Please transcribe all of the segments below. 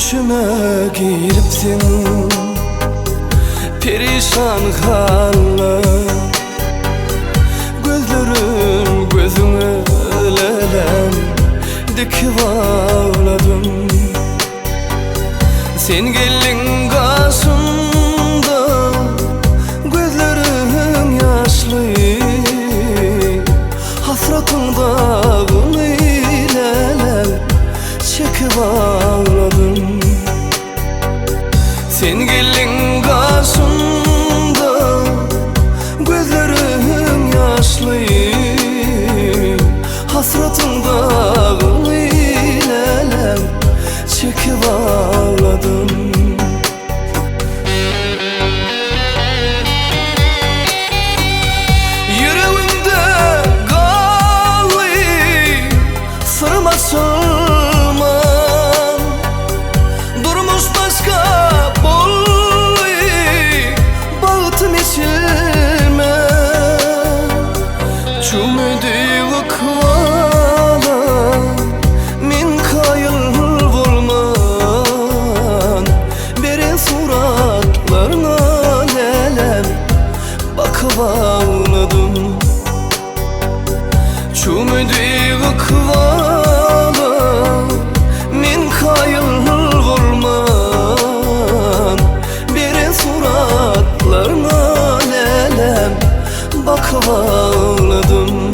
düşüme giripsin, perişan halle. Gözlerim gözüme lelem dikip ağladım. Sen geldin karşımda, gözlerim yaşlı, hasretin dağını lelem çekip ağladım. Sen geldin karşımda, gözlerim yaşlı, hasretin dağını lelem çekip ağladım. Yüreğimde kaldı sırma sırman, durmuş başka bollu bağıtım içime. Çümüdü kıvala min kayıl bulman, berin suratlarına lelem bakıp ağladım. Çümüdü kıvala min kayıl bulman, berin suratlarına lelem bakıp ağladım.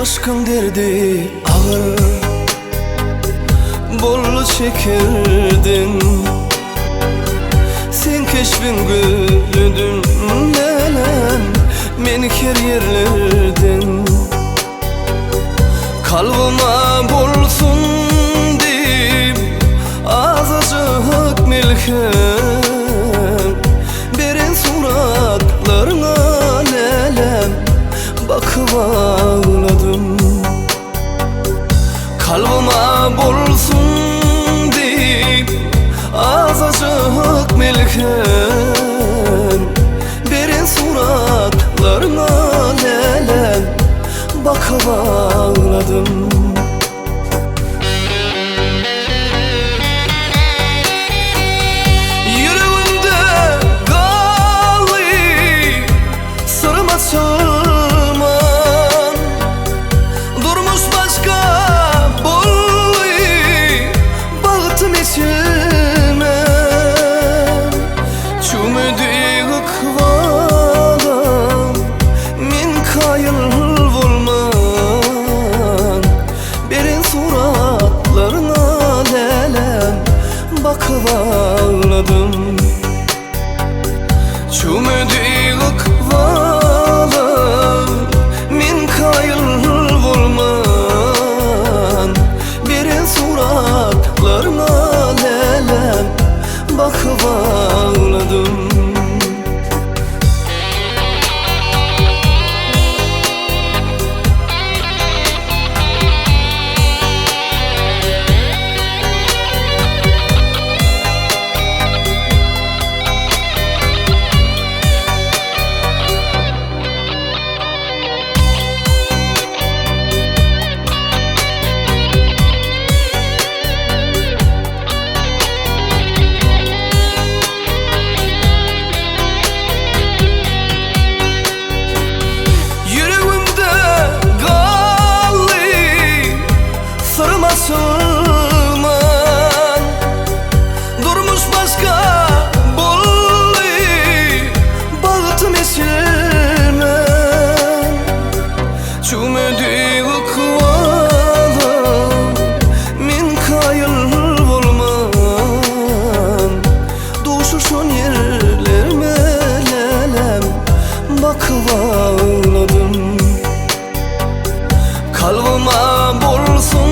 Aşkın derdi ağır, bollu çekirdin. Sen keşfin gülüdün lelem, meni her yerlerden. Kalbıma bolsun deyip azıcık milkem, berin suratlarına lelem bakıp ağladım. Kalbıma bolsun deyip azıcık milkem, berin suratlarına lelem bakıp ağladım. Yüreğimde kaldı sırma sırman, durmuş başka bollu bağıtım içime. Çümüdü kıvala min kayıl bulman, berin suratlarına lelem bakıp ağladım. Çümüdü kıvala min kayıl bulman, berin suratlarına lelem bakıp ağladım. Sırman, durmuş başka bollu bağıtım içime. Çümüdü kıvala min kayıl bulman, duşuşun yerlerime lelem bakıp ağladım. Kalbıma bolsun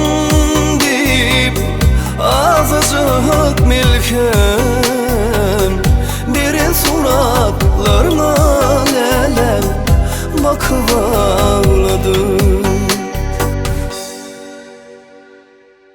bakıp ağladım.